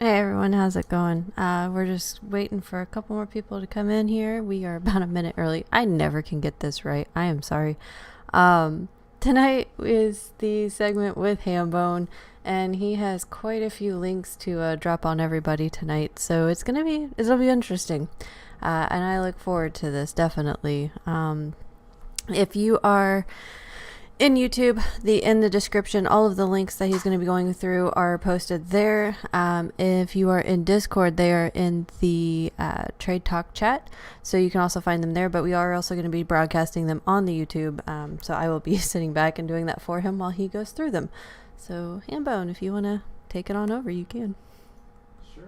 Hey everyone, how's it going? We're just waiting for a couple more people to come in here. We are about a minute early. I never can get this right. I am sorry. Um, Tonight is the segment with HamBone, and he has quite a few links to drop on everybody tonight. So it'll be interesting, and I look forward to this definitely. If you are in YouTube, in the description, all of the links that he's going to be going through are posted there. If you are in Discord, they are in the Trade Talk chat, so you can also find them there. But we are also going to be broadcasting them on the YouTube, so I will be sitting back and doing that for him while he goes through them. So, HamBone, if you want to take it on over, you can.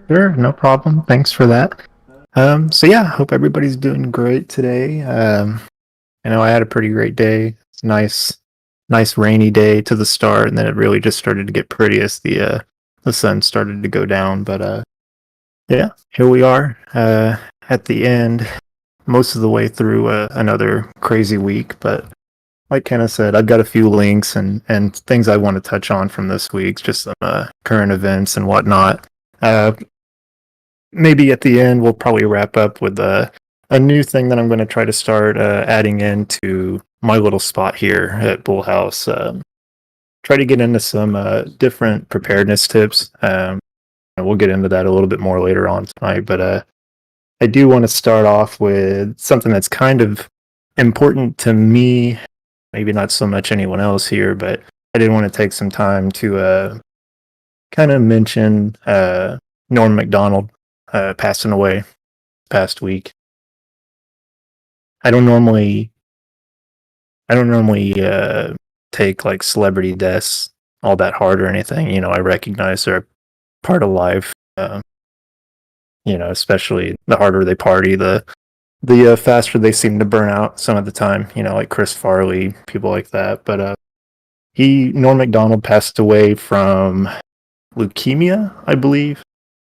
Sure, no problem. Thanks for that. So yeah, hope everybody's doing great today. I know I had a pretty great day. It's nice rainy day to the start, and then it really just started to get pretty as the sun started to go down. But yeah, here we are at the end, most of the way through another crazy week. But like Kenna said, I've got a few links and things I want to touch on from this week, just some current events and whatnot. Uh, Maybe at the end we'll probably wrap up with a new thing that I'm going to try to start adding into my little spot here at BullHouse. Try to get into some different preparedness tips. And we'll get into that a little bit more later on tonight. But I do want to start off with something that's kind of important to me, maybe not so much anyone else here, but I did want to take some time to kind of mention Norm Macdonald passing away past week. I don't normally I don't normally take like celebrity deaths all that hard or anything. I recognize they're part of life. Especially the harder they party, the faster they seem to burn out some of the time. Like Chris Farley, people like that. But Norm Macdonald passed away from leukemia, I believe.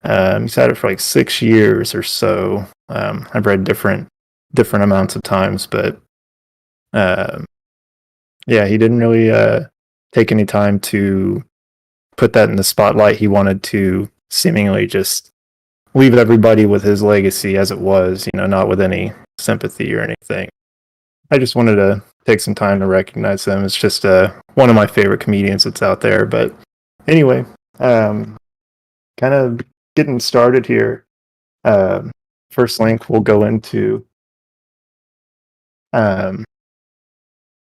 He's had it for like 6 years or so. I've read different amounts of times, but uh, yeah, he didn't really take any time to put that in the spotlight. He wanted to seemingly just leave everybody with his legacy as it was, not with any sympathy or anything. I just wanted to take some time to recognize him. It's just one of my favorite comedians that's out there. But anyway, kind of getting started here. First link we'll go into. Um,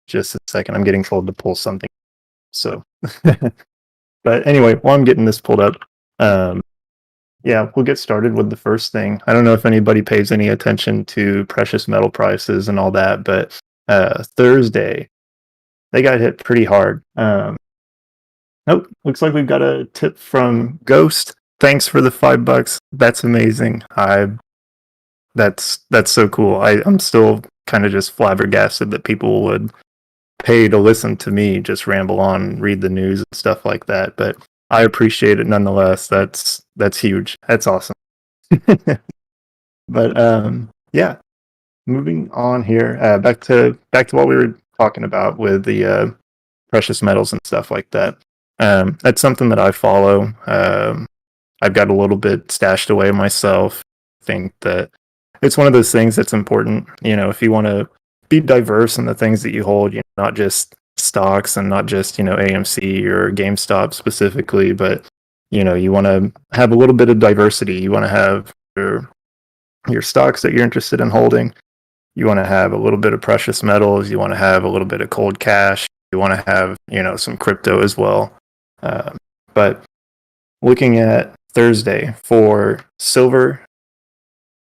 just a second. I'm getting told to pull something. So, but anyway, while I'm getting this pulled up, um, yeah, we'll get started with the first thing. I don't know if anybody pays any attention to precious metal prices and all that, but Thursday they got hit pretty hard. Nope, looks like we've got a tip from Ghost. Thanks for the $5. That's amazing. That's so cool. I'm still kind of just flabbergasted that people would pay to listen to me just ramble on and read the news and stuff like that. But I appreciate it nonetheless. That's huge. That's awesome. But yeah, moving on here, back to what we were talking about with the precious metals and stuff like that. That's something that I follow. I've got a little bit stashed away myself. I think that it's one of those things that's important. If you want to be diverse in the things that you hold, not just stocks and not just AMC or GameStop specifically, but you want to have a little bit of diversity. You want to have your stocks that you're interested in holding. You want to have a little bit of precious metals. You want to have a little bit of cold cash. You want to have some crypto as well. But looking at Thursday for silver,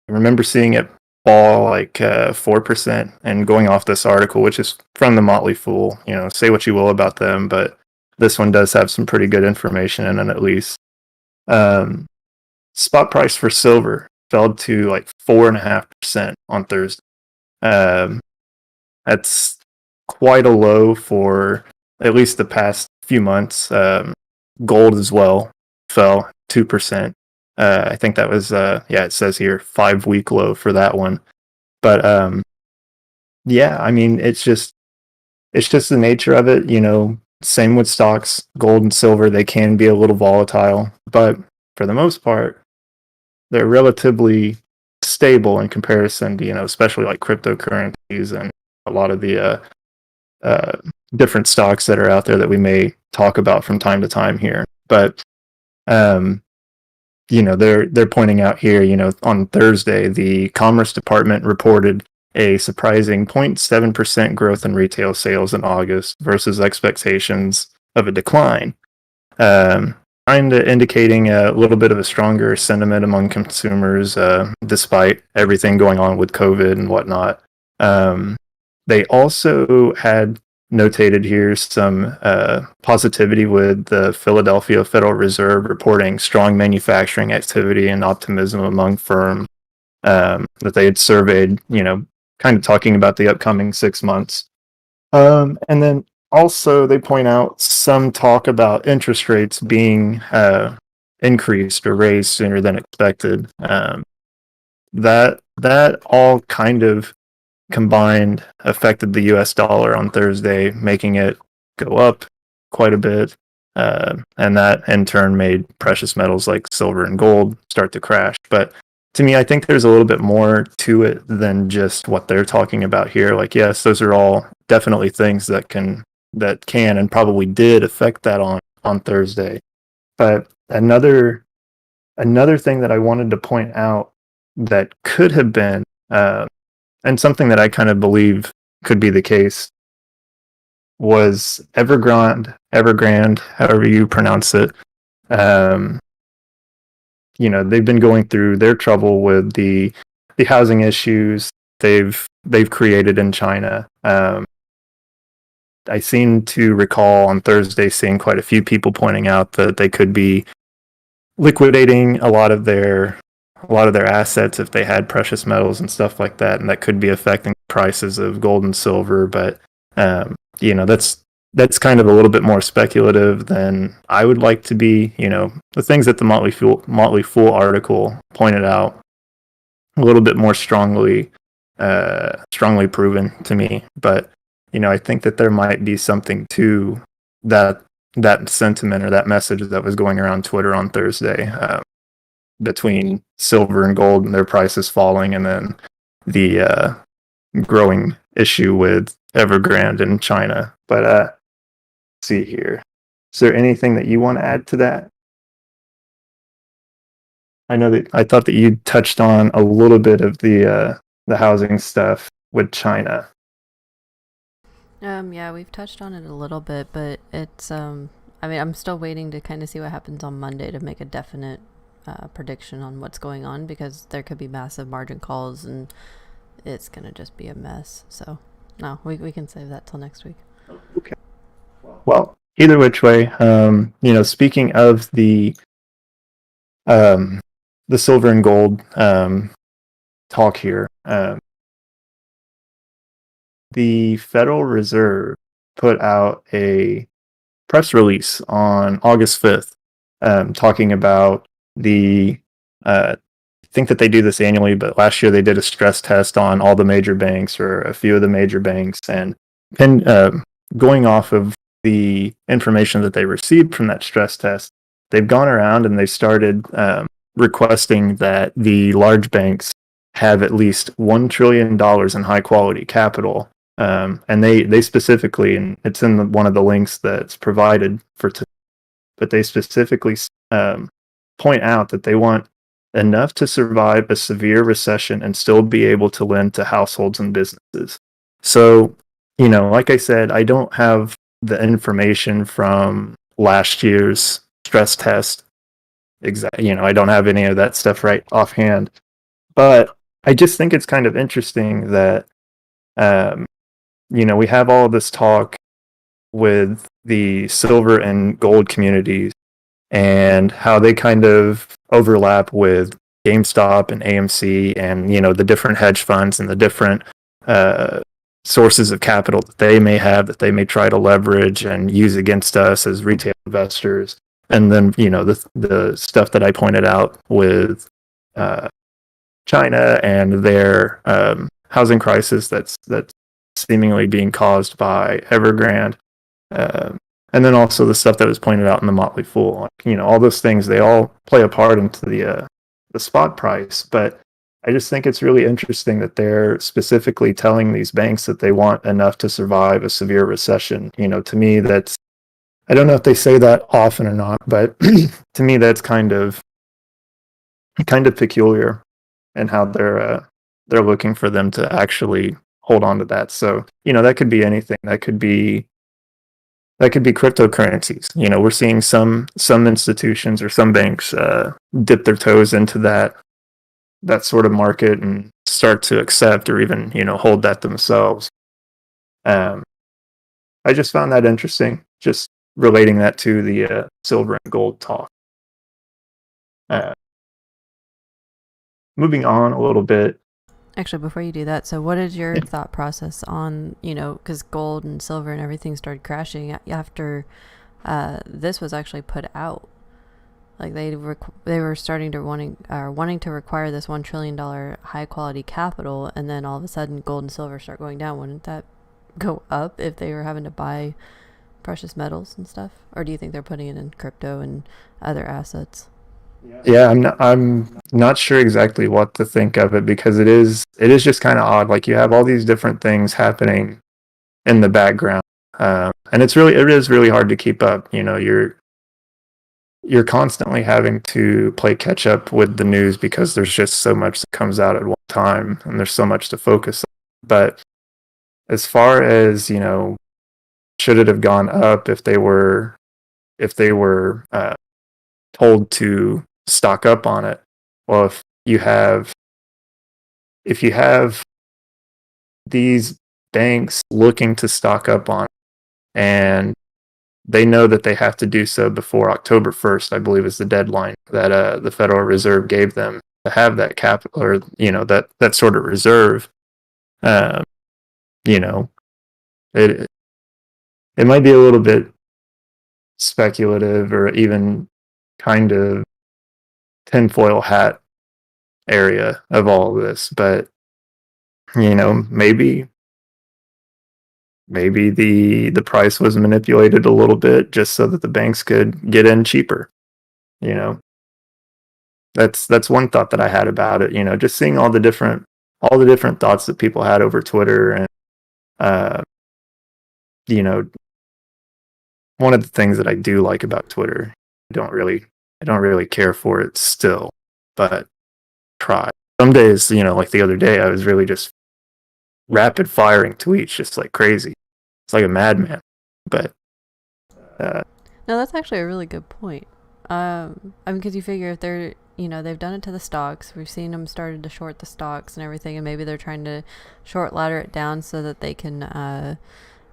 I remember seeing it fall like 4%, and going off this article, which is from the Motley Fool. Say what you will about them, but this one does have some pretty good information in it at least. Spot price for silver fell to like 4.5% on Thursday. That's quite a low for at least the past few months. Gold as well fell 2%. I think that was it says here 5-week low for that one. But yeah, I mean it's just the nature of it. Same with stocks, gold and silver, they can be a little volatile, but for the most part, they're relatively stable in comparison to, especially like cryptocurrencies and a lot of the uh, different stocks that are out there that we may talk about from time to time here. But um, they're pointing out here, on Thursday, the Commerce Department reported a surprising 0.7% growth in retail sales in August versus expectations of a decline, kind of indicating a little bit of a stronger sentiment among consumers, despite everything going on with COVID and whatnot. They also had notated here some positivity with the Philadelphia Federal Reserve reporting strong manufacturing activity and optimism among firms that they had surveyed, kind of talking about the upcoming 6 months. And then also they point out some talk about interest rates being increased or raised sooner than expected. That all kind of combined affected the US dollar on Thursday, making it go up quite a bit. And that in turn made precious metals like silver and gold start to crash. But to me, I think there's a little bit more to it than just what they're talking about here. Like, yes, those are all definitely things that can and probably did affect that on Thursday. But another thing that I wanted to point out that could have been and something that I kind of believe could be the case was Evergrande, however you pronounce it. They've been going through their trouble with the housing issues they've created in China. I seem to recall on Thursday seeing quite a few people pointing out that they could be liquidating a lot of their assets if they had precious metals and stuff like that, and that could be affecting prices of gold and silver. But that's kind of a little bit more speculative than I would like to be. The things that the Motley Fool article pointed out a little bit more strongly proven to me. But I think that there might be something to that sentiment or that message that was going around Twitter on Thursday, between silver and gold and their prices falling, and then the growing issue with Evergrande in China. But let's see here. Is there anything that you want to add to that? I thought that you touched on a little bit of the housing stuff with China. Yeah, we've touched on it a little bit, but it's I'm still waiting to kind of see what happens on Monday to make a definite prediction on what's going on, because there could be massive margin calls and it's gonna just be a mess. So no, we can save that till next week. Okay. Well, either which way, speaking of the silver and gold talk here, the Federal Reserve put out a press release on August 5th, talking about I think that they do this annually, but last year they did a stress test on all the major banks, or a few of the major banks, and going off of the information that they received from that stress test, they've gone around and they started requesting that the large banks have at least $1 trillion in high quality capital. And they specifically, and it's in one of the links that's provided but they specifically point out that they want enough to survive a severe recession and still be able to lend to households and businesses. So, like I said, I don't have the information from last year's stress test. I don't have any of that stuff right offhand, but I just think it's kind of interesting that, we have all of this talk with the silver and gold communities and how they kind of overlap with GameStop and AMC and, the different hedge funds and the different sources of capital that they may have, that they may try to leverage and use against us as retail investors. And then, the stuff that I pointed out with China and their housing crisis that's seemingly being caused by Evergrande. and then also the stuff that was pointed out in the Motley Fool. Like, all those things, they all play a part into the spot price. But I just think it's really interesting that they're specifically telling these banks that they want enough to survive a severe recession. To me, that's, I don't know if they say that often or not, but to me, that's kind of peculiar in how they're looking for them to actually hold on to that. So, that could be anything. That could be cryptocurrencies. We're seeing some institutions or some banks dip their toes into that sort of market and start to accept or even hold that themselves. I just found that interesting. Just relating that to the silver and gold talk. Uh, Moving on a little bit. Actually, before you do that, so what is your thought process on, because gold and silver and everything started crashing after this was actually put out? Like they were starting to wanting to require this $1 trillion high quality capital, and then all of a sudden gold and silver start going down. Wouldn't that go up if they were having to buy precious metals and stuff? Or do you think they're putting it in crypto and other assets? Yeah, I'm not sure exactly what to think of it, because it is just kind of odd. Like, you have all these different things happening in the background, and it is really hard to keep up. You're constantly having to play catch up with the news because there's just so much that comes out at one time, and there's so much to focus on. But as far as should it have gone up if they were told to stock up on it? Well, if you have these banks looking to stock up on it, and they know that they have to do so before October 1st, I believe is the deadline that the Federal Reserve gave them to have that capital, or that sort of reserve. Um, you know, it it might be a little bit speculative, or even kind of tinfoil hat area of all of this, but maybe the price was manipulated a little bit just so that the banks could get in cheaper. You know, that's one thought that I had about it. Just seeing all the different thoughts that people had over Twitter, and uh, you know, one of the things that I do like about Twitter, I don't really care for it still, but try. Some days, like the other day, I was really just rapid firing tweets just like crazy. It's like a madman. But uh, No, that's actually a really good point. I mean, because you figure if they're, they've done it to the stocks. We've seen them started to short the stocks and everything, and maybe they're trying to short ladder it down so that they can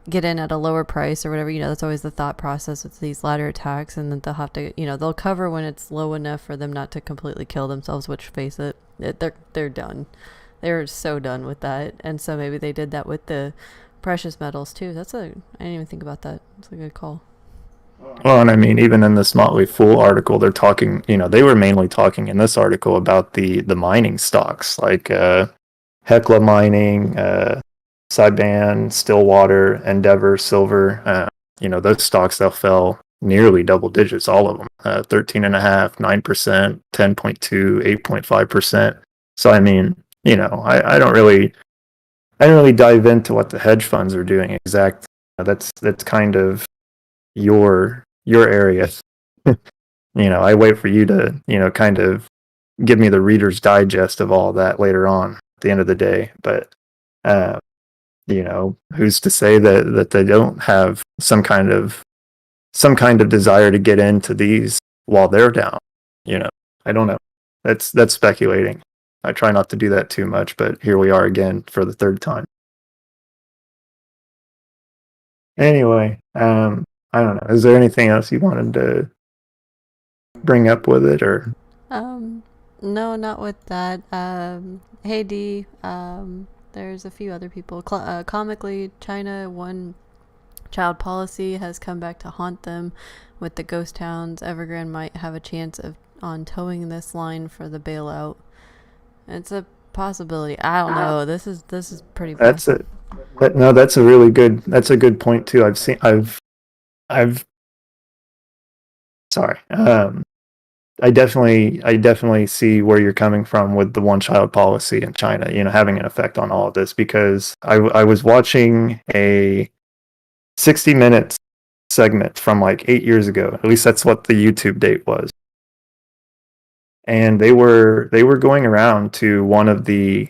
get in at a lower price or whatever. That's always the thought process with these ladder attacks, and then they'll have to, they'll cover when it's low enough for them not to completely kill themselves. Which, face it, they're done. They're so done with that, and so maybe they did that with the precious metals too. I didn't even think about that. It's a good call. well, and I mean, even in this Motley Fool article, they're talking. They were mainly talking in this article about the mining stocks, like Hecla Mining, Cyban, Stillwater, Endeavor, Silver. Those stocks, they'll fell nearly double digits, all of them, 13.5%, 9%, 10.2, 8.5%. So I mean, I don't really dive into what the hedge funds are doing exactly. That's kind of your area. I wait for you to kind of give me the Reader's Digest of all that later on at the end of the day. But uh, who's to say that they don't have some kind of desire to get into these while they're down? I don't know. That's speculating. I try not to do that too much, but here we are again for the third time. Anyway, I don't know. Is there anything else you wanted to bring up with it, or? Um, no, not with that. Hey D, there's a few other people. Comically, China one child policy has come back to haunt them with the ghost towns. Evergrande might have a chance of on towing this line for the bailout. It's a possibility. I don't know. This is pretty bad. That's it. No, that's a good point too. I've sorry. I definitely see where you're coming from with the one-child policy in China, having an effect on all of this, because I was watching a 60 minutes segment from like 8 years ago. At least that's what the YouTube date was. And they were going around to one of the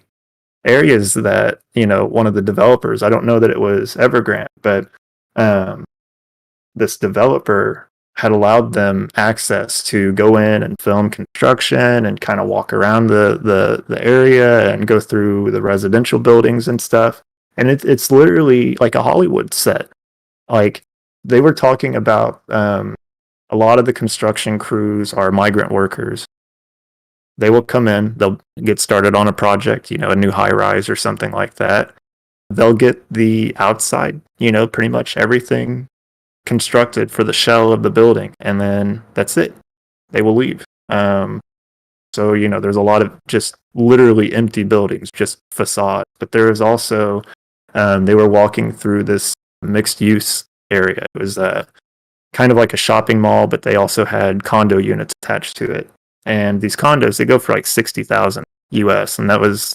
areas that, one of the developers, I don't know that it was Evergrande, but um, this developer had allowed them access to go in and film construction and kind of walk around the area and go through the residential buildings and stuff. And it's literally like a Hollywood set. Like, they were talking about a lot of the construction crews are migrant workers. They will come in, they'll get started on a project, a new high rise or something like that. They'll get the outside, pretty much everything constructed for the shell of the building, and then that's it. They will leave. So, there's a lot of just literally empty buildings, just facade. But there is also, they were walking through this mixed use area. It was kind of like a shopping mall, but they also had condo units attached to it. And these condos, they go for like 60,000 US. And that was,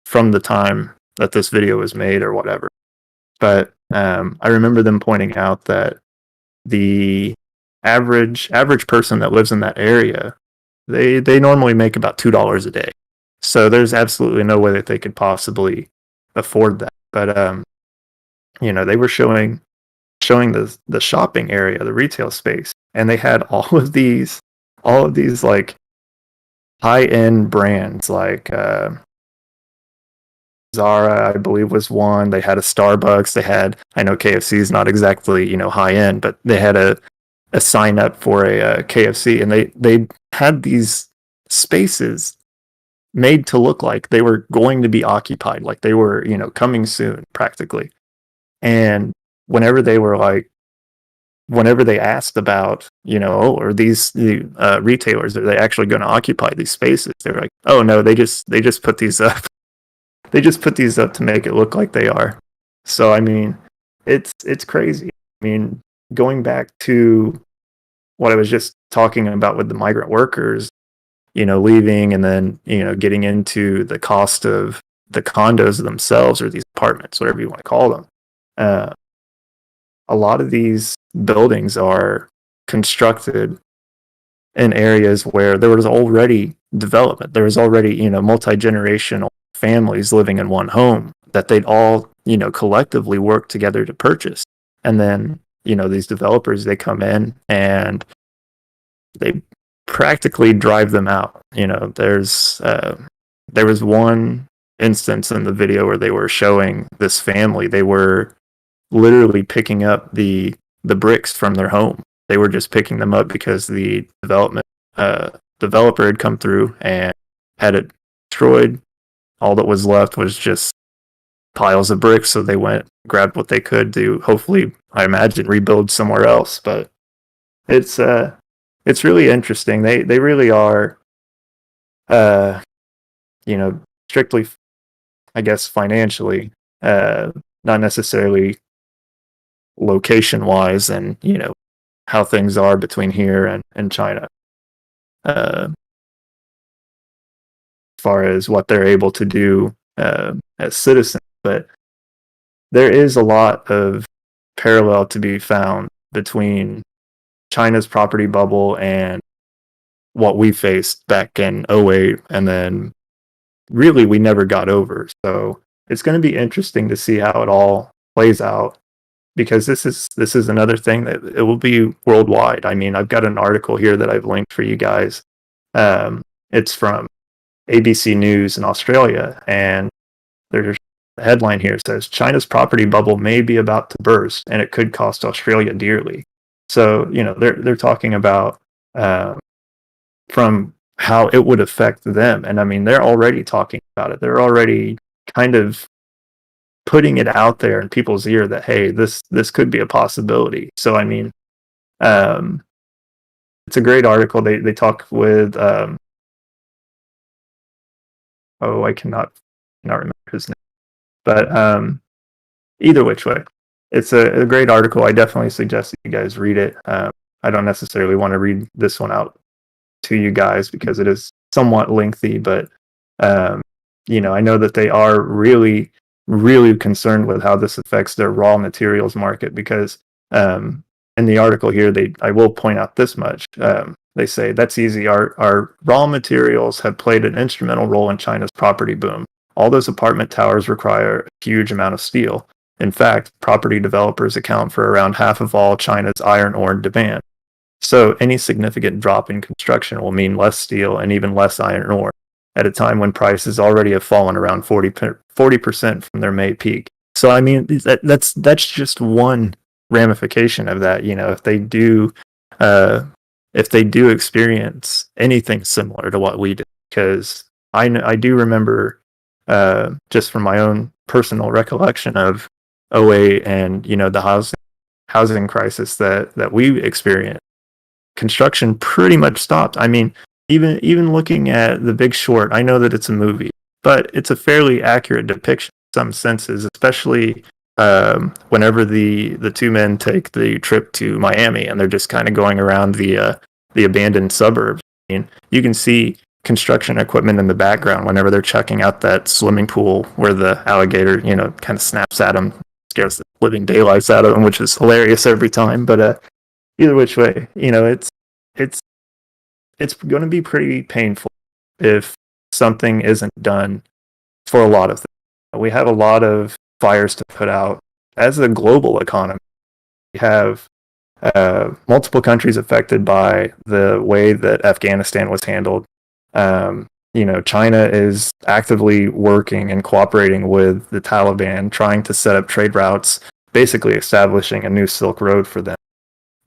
from the time that this video was made or whatever. But I remember them pointing out that the average person that lives in that area, they normally make about $2 a day. So there's absolutely no way that they could possibly afford that. But they were showing the shopping area, the retail space, and they had all of these like high end brands, like Zara, I believe, was one. They had a Starbucks. They had, I know KFC is not exactly, high end, but they had a sign up for a KFC, and they had these spaces made to look like they were going to be occupied, like they were, coming soon, practically. And whenever they asked about, are these retailers, are they actually going to occupy these spaces? They were like, oh no, they just put these up. They just put these up to make it look like they are. So, I mean, it's crazy. I mean, going back to what I was just talking about with the migrant workers, leaving, and then, getting into the cost of the condos themselves, or these apartments, whatever you want to call them. A lot of these buildings are constructed in areas where there was already development. There was already, multi-generational families living in one home that they'd all, collectively work together to purchase. And then, these developers, they come in and they practically drive them out. There was one instance in the video where they were showing this family. They were literally picking up the bricks from their home. They were just picking them up because the developer had come through and had it destroyed. All that was left was just piles of bricks, so they went, grabbed what they could to, hopefully, I imagine, rebuild somewhere else. But it's really interesting. They really are, strictly, I guess, financially, not necessarily location wise, and how things are between here and China, as far as what they're able to do as citizens. But there is a lot of parallel to be found between China's property bubble and what we faced back in '08, and then really we never got over. So it's going to be interesting to see how it all plays out, because this is another thing that it will be worldwide. I mean, I've got an article here that I've linked for you guys. It's from ABC News in Australia, and there's the headline here says China's property bubble may be about to burst, and it could cost Australia dearly. So they're talking about from how it would affect them, and I mean, they're already talking about it. They're already kind of putting it out there in people's ear that, hey, this could be a possibility. So I mean, it's a great article. They talk with I cannot remember his name, but either which way, it's a great article. I definitely suggest that you guys read it. I don't necessarily want to read this one out to you guys because it is somewhat lengthy, but I know that they are really, really concerned with how this affects their raw materials market because in the article here, I will point out this much. They say that's easy. Our raw materials have played an instrumental role in China's property boom. All those apartment towers require a huge amount of steel. In fact, property developers account for around half of all China's iron ore demand. So any significant drop in construction will mean less steel and even less iron ore at a time when prices already have fallen around 40% from their May peak. So I mean that's just one ramification of that. If they do experience anything similar to what we did, because I do remember just from my own personal recollection of '08 and the housing crisis that we experienced. Construction pretty much stopped. I mean, even looking at The Big Short, I know that it's a movie, but it's a fairly accurate depiction in some senses, especially whenever the two men take the trip to Miami and they're just kind of going around the abandoned suburbs. I mean, you can see construction equipment in the background whenever they're checking out that swimming pool where the alligator, kind of snaps at them, scares the living daylights out of them, which is hilarious every time. But either which way, it's going to be pretty painful if something isn't done for a lot of things. We have a lot of fires to put out as a global economy. We have multiple countries affected by the way that Afghanistan was handled. China is actively working and cooperating with the Taliban, trying to set up trade routes, basically establishing a new Silk Road for them.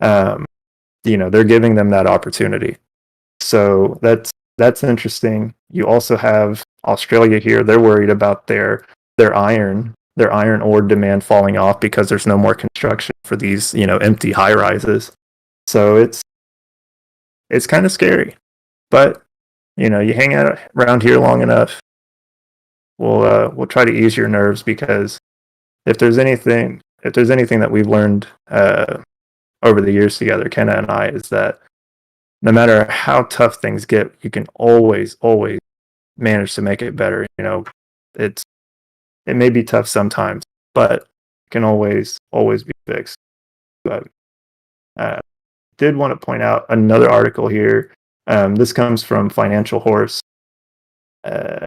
They're giving them that opportunity. So that's interesting. You also have Australia here. They're worried about their iron ore demand falling off because there's no more construction for these, empty high rises. So it's kind of scary. But, you hang out around here long enough, we'll try to ease your nerves, because if there's anything that we've learned over the years together, Kenna and I, is that no matter how tough things get, you can always manage to make it better. It may be tough sometimes, but it can always be fixed. But did want to point out another article here. This comes from Financial Horse. I'm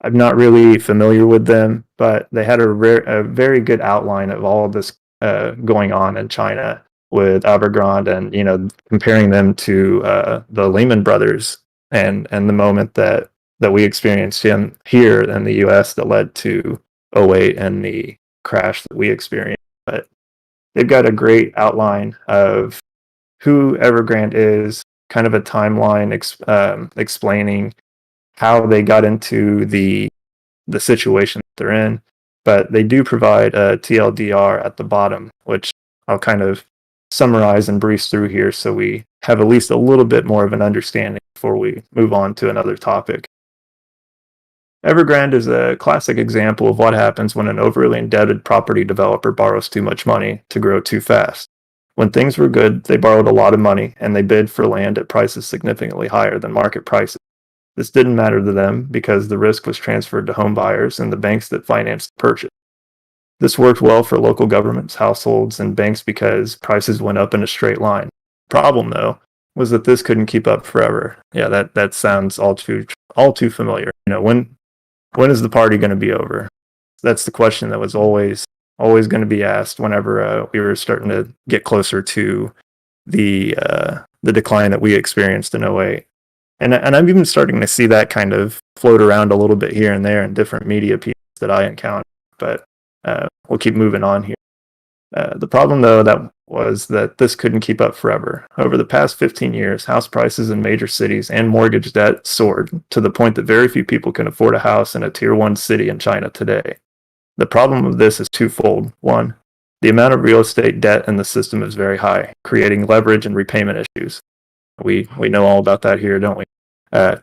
not really familiar with them, but they had a very good outline of all of this going on in China with Evergrande, and comparing them to the Lehman Brothers and the moment that we experienced here in the U.S. that led to '08 and the crash that we experienced. But they've got a great outline of who Evergrande is, kind of a timeline explaining how they got into the situation that they're in. But they do provide a TLDR at the bottom, which I'll kind of summarize and breeze through here so we have at least a little bit more of an understanding before we move on to another topic. Evergrande is a classic example of what happens when an overly indebted property developer borrows too much money to grow too fast. When things were good, they borrowed a lot of money and they bid for land at prices significantly higher than market prices. This didn't matter to them because the risk was transferred to home buyers and the banks that financed the purchase. This worked well for local governments, households, and banks because prices went up in a straight line. Problem, though, was that this couldn't keep up forever. Yeah, that sounds all too familiar. When is the party going to be over? That's the question that was always going to be asked whenever we were starting to get closer to the decline that we experienced in '08. And I'm even starting to see that kind of float around a little bit here and there in different media pieces that I encounter. But we'll keep moving on here. The problem, though, was that this couldn't keep up forever. Over the past 15 years, house prices in major cities and mortgage debt soared to the point that very few people can afford a house in a Tier 1 city in China today. The problem of this is twofold. One, the amount of real estate debt in the system is very high, creating leverage and repayment issues. We know all about that here, don't we?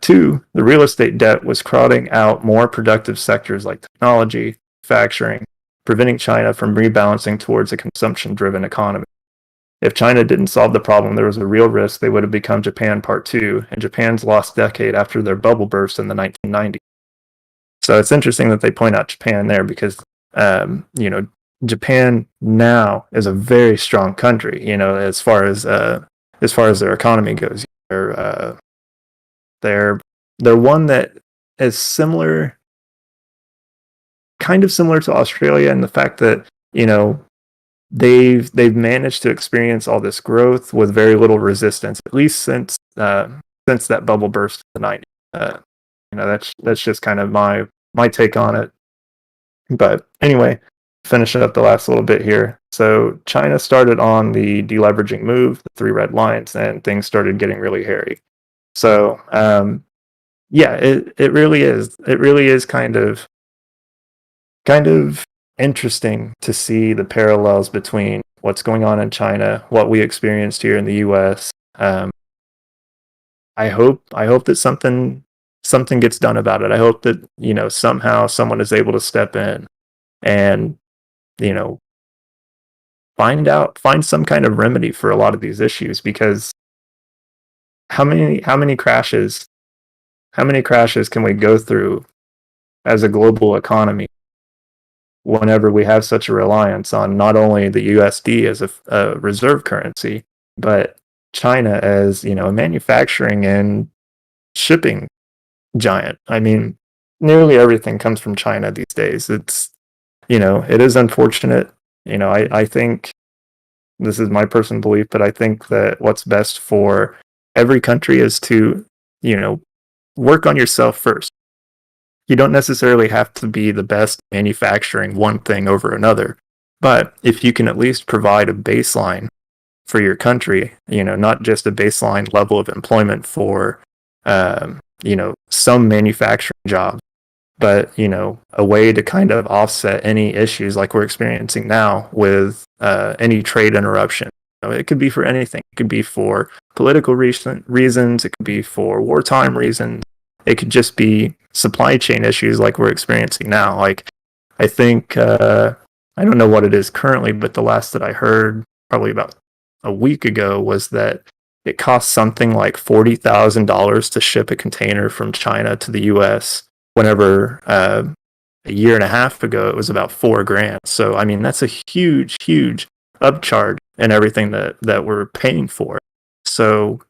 Two, the real estate debt was crowding out more productive sectors like technology, manufacturing, preventing China from rebalancing towards a consumption-driven economy. if China didn't solve the problem, there was a real risk they would have become Japan Part 2, and Japan's lost decade after their bubble burst in the 1990s. So it's interesting that they point out Japan there because, you know, Japan now is a very strong country, you know, as far as their economy goes. They're they're one that is similar, kind of similar to Australia in the fact that, you know, they've managed to experience all this growth with very little resistance, at least since that bubble burst in the 90s. You know, that's just kind of my take on it. But anyway, finishing up the last little bit here. So China started on the deleveraging move, the three red lines, and things started getting really hairy. So yeah, it really is. It really is kind of interesting to see the parallels between what's going on in China, what we experienced here in the U.S. I hope that something gets done about it. I hope that, you know, somehow someone is able to step in and, you know, find some kind of remedy for a lot of these issues, because how many crashes can we go through as a global economy whenever we have such a reliance on not only the USD as a reserve currency, but China as, you know, a manufacturing and shipping giant. I mean, nearly everything comes from China these days. It's, you know, it is unfortunate. You know, I think this is my personal belief, but I think that what's best for every country is to, you know, work on yourself first. You don't necessarily have to be the best manufacturing one thing over another, but if you can at least provide a baseline for your country, you know, not just a baseline level of employment for, you know, some manufacturing jobs, but, you know, a way to kind of offset any issues like we're experiencing now with any trade interruption. You know, it could be for anything. It could be for political reasons. It could be for wartime reasons. It could just be supply chain issues like we're experiencing now. Like, I think, I don't know what it is currently, but the last that I heard, probably about a week ago, was that it costs something like $40,000 to ship a container from China to the U.S. Whenever a year and a half ago it was about $4,000. So I mean, that's a huge upcharge in everything that we're paying for. So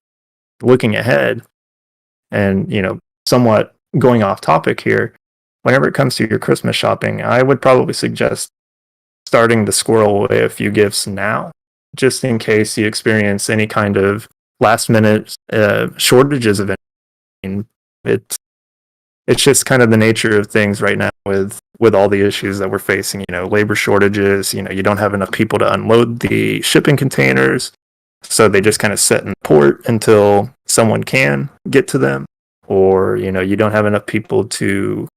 looking ahead, and, you know, somewhat going off topic here, whenever it comes to your Christmas shopping, I would probably suggest starting to squirrel away a few gifts now, just in case you experience any kind of last minute shortages of anything. It's just kind of the nature of things right now with all the issues that we're facing. You know, labor shortages. You know, you don't have enough people to unload the shipping containers, so they just kind of sit in port until someone can get to them. Or, you know, you don't have enough people to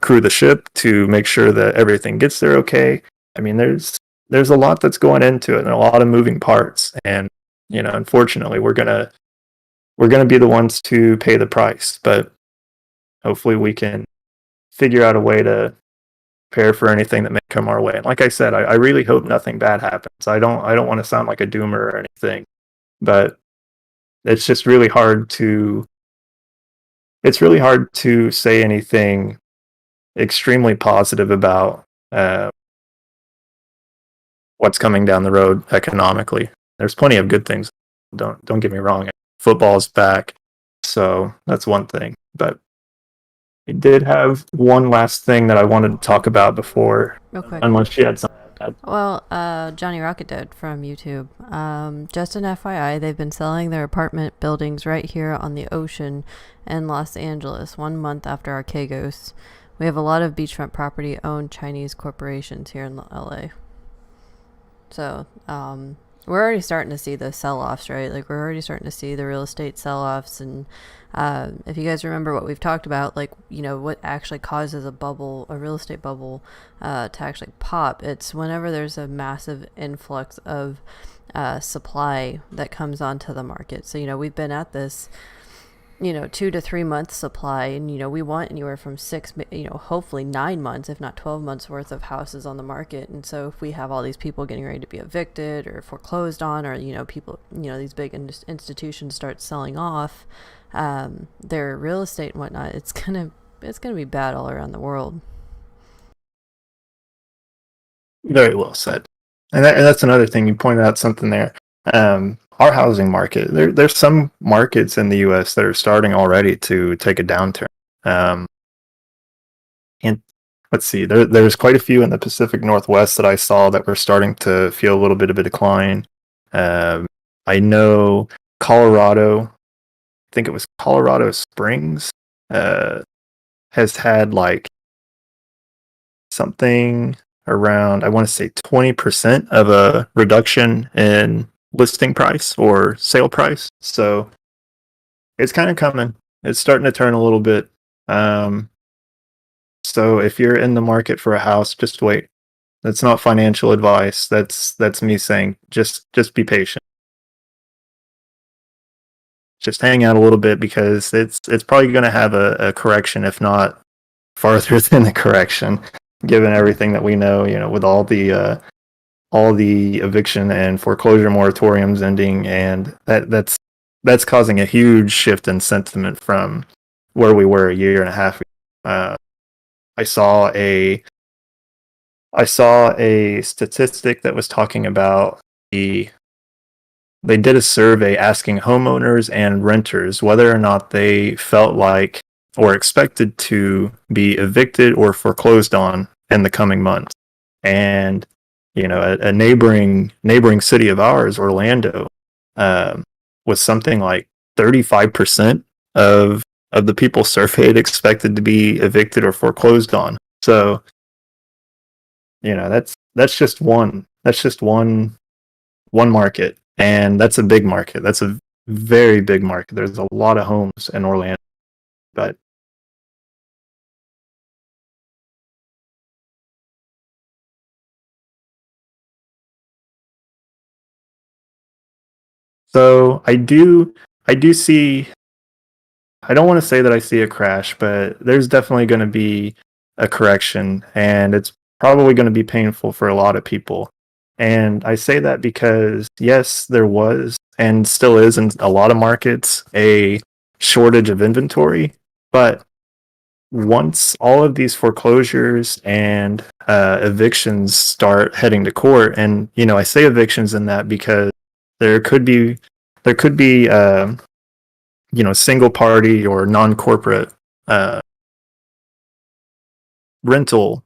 crew the ship to make sure that everything gets there okay. I mean, there's a lot that's going into it and a lot of moving parts, and, you know, unfortunately, we're gonna be the ones to pay the price. But hopefully, we can figure out a way to prepare for anything that may come our way. And like I said, I really hope nothing bad happens. I don't want to sound like a doomer or anything, but it's just really hard to say anything extremely positive about what's coming down the road economically. There's plenty of good things. Don't get me wrong. Football's back, so that's one thing. But I did have one last thing that I wanted to talk about before, Real quick. unless you had something to add. Well, Johnny Rocket did from YouTube. Just an FYI, they've been selling their apartment buildings right here on the ocean in Los Angeles 1 month after Archegos. We have a lot of beachfront property owned Chinese corporations here in LA. So, we're already starting to see the sell-offs, right? Like, we're already starting to see the real estate sell-offs. And if you guys remember what we've talked about, like, you know, what actually causes a real estate bubble to actually pop, it's whenever there's a massive influx of supply that comes onto the market. So, you know, we've been at this 2 to 3 months supply, and we want anywhere from hopefully 9 months, if not 12 months worth of houses on the market. And so if we have all these people getting ready to be evicted or foreclosed on, or people, these big institutions start selling off their real estate and whatnot, it's gonna be bad all around the world. Very well said. And that's another thing. You pointed out something there. Our housing market, there's some markets in the U.S. that are starting already to take a downturn. And let's see, there's quite a few in the Pacific Northwest that I saw that were starting to feel a little bit of a decline. I know Colorado, I think it was Colorado Springs, has had like something around, I want to say 20% of a reduction in listing price or sale price. So it's kind of coming. It's starting to turn a little bit. So if you're in the market for a house, just wait. That's not financial advice. That's me saying just be patient. Just hang out a little bit, because it's probably going to have a correction, if not farther than the correction, given everything that we know. With all the eviction and foreclosure moratoriums ending, and that's causing a huge shift in sentiment from where we were a year and a half ago. I saw a statistic that was talking about they did a survey asking homeowners and renters whether or not they felt like or expected to be evicted or foreclosed on in the coming months. And a neighboring city of ours, Orlando, was something like 35% of the people surveyed expected to be evicted or foreclosed on. So, that's just one market, and that's a big market. That's a very big market. There's a lot of homes in Orlando, but so I do see. I don't want to say that I see a crash, but there's definitely going to be a correction, and it's probably going to be painful for a lot of people. And I say that because, yes, there was and still is in a lot of markets a shortage of inventory. But once all of these foreclosures and evictions start heading to court, and I say evictions in that because there could be there could be single party or non-corporate uh, rental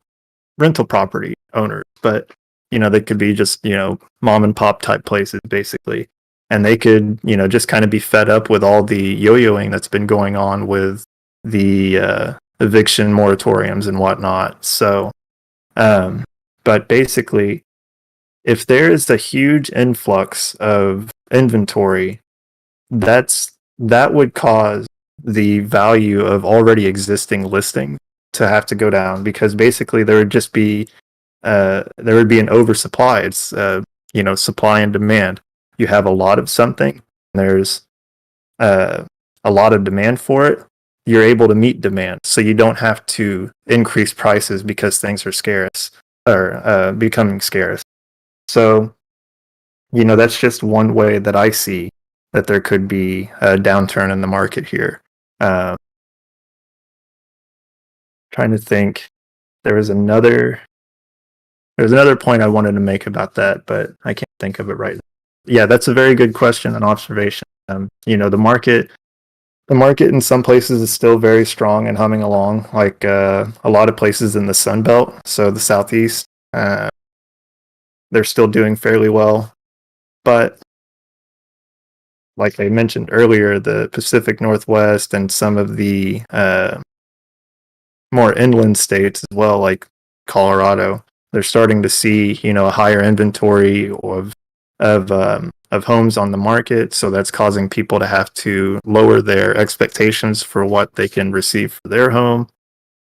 property owners, but they could be just mom and pop type places, basically, and they could just kind of be fed up with all the yo-yoing that's been going on with the eviction moratoriums and whatnot. So but basically, if there is a huge influx of inventory, that would cause the value of already existing listings to have to go down, because basically there would be an oversupply. It's supply and demand. You have a lot of something, there's uh, a lot of demand for it. You're able to meet demand, so you don't have to increase prices because things are scarce, or becoming scarce. So that's just one way that I see that there could be a downturn in the market here. Uh, Trying to think, there was another point I wanted to make about that, but I can't think of it right now. Yeah, that's a very good question and observation. The market in some places is still very strong and humming along, like a lot of places in the Sun Belt, so the Southeast. They're still doing fairly well, but like I mentioned earlier, the Pacific Northwest and some of the more inland states as well, like Colorado, they're starting to see a higher inventory of homes on the market. So that's causing people to have to lower their expectations for what they can receive for their home,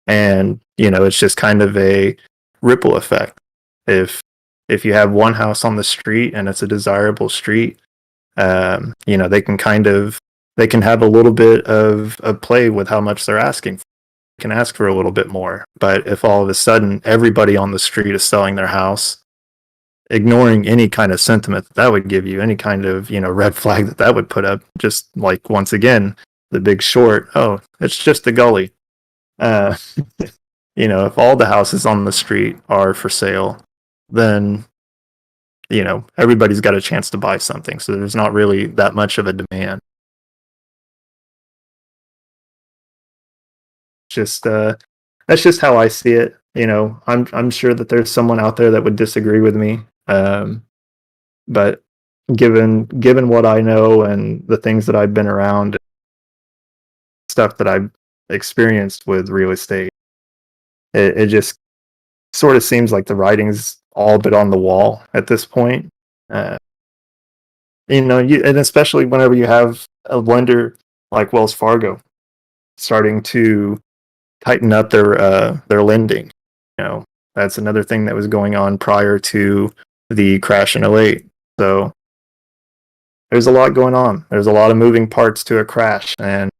and it's just kind of a ripple effect. If you have one house on the street and it's a desirable street, they can kind of they can have a little bit of play with how much they're asking for. They can ask for a little bit more. But if all of a sudden everybody on the street is selling their house, ignoring any kind of sentiment that would give you, any kind of, red flag that would put up, just like, once again, The Big Short, oh, it's just a gully. Uh, if all the houses on the street are for sale, then, everybody's got a chance to buy something. So there's not really that much of a demand. Just that's just how I see it. I'm sure that there's someone out there that would disagree with me. But given what I know and the things that I've been around, stuff that I've experienced with real estate, it just sort of seems like the writing's all but on the wall at this point. And especially whenever you have a lender like Wells Fargo starting to tighten up their lending. That's another thing that was going on prior to the crash in '08. So there's a lot going on. There's a lot of moving parts to a crash, and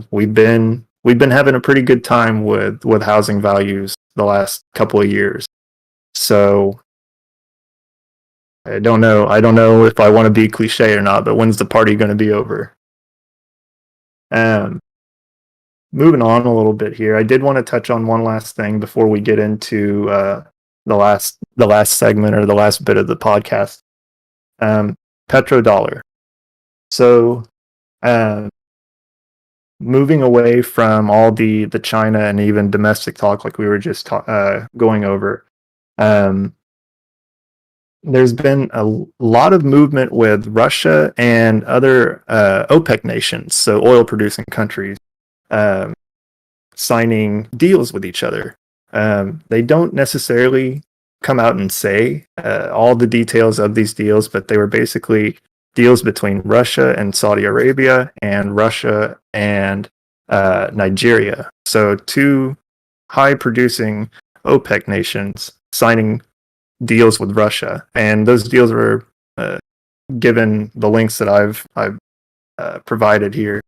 we've been having a pretty good time with housing values the last couple of years. So I don't know if I want to be cliche or not, but when's the party going to be over? Moving on a little bit here, I did want to touch on one last thing before we get into the last segment or the last bit of the podcast. PetroDollar. So, moving away from all the China and even domestic talk, like we were just going over, there's been a lot of movement with Russia and other OPEC nations, so oil-producing countries, signing deals with each other. They don't necessarily come out and say all the details of these deals, but they were basically deals between Russia and Saudi Arabia and Russia and Nigeria. So two high-producing OPEC nations signing deals with Russia, and those deals were given the links that I've provided here.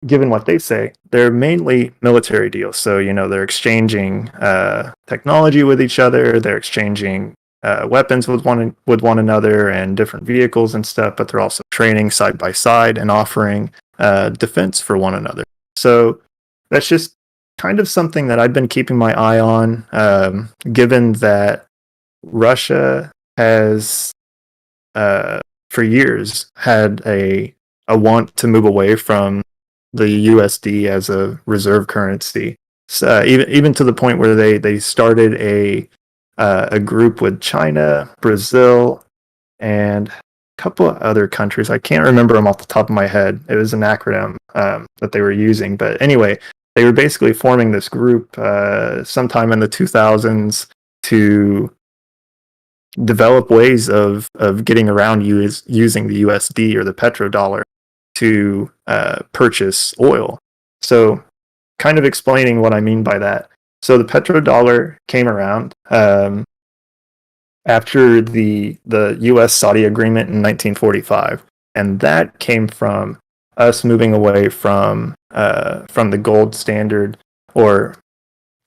Given what they say, they're mainly military deals. So they're exchanging technology with each other. They're exchanging weapons with one another and different vehicles and stuff. But they're also training side by side and offering defense for one another. So that's just kind of something that I've been keeping my eye on, given that Russia has, for years, had a want to move away from the USD as a reserve currency. So even to the point where they started a group with China, Brazil, and a couple of other countries. I can't remember them off the top of my head. It was an acronym that they were using. But anyway, they were basically forming this group sometime in the 2000s to develop ways of getting around using the USD or the petrodollar to purchase oil. So kind of explaining what I mean by that. So the petrodollar came around after the U.S.-Saudi agreement in 1945, and that came from us moving away from the gold standard, or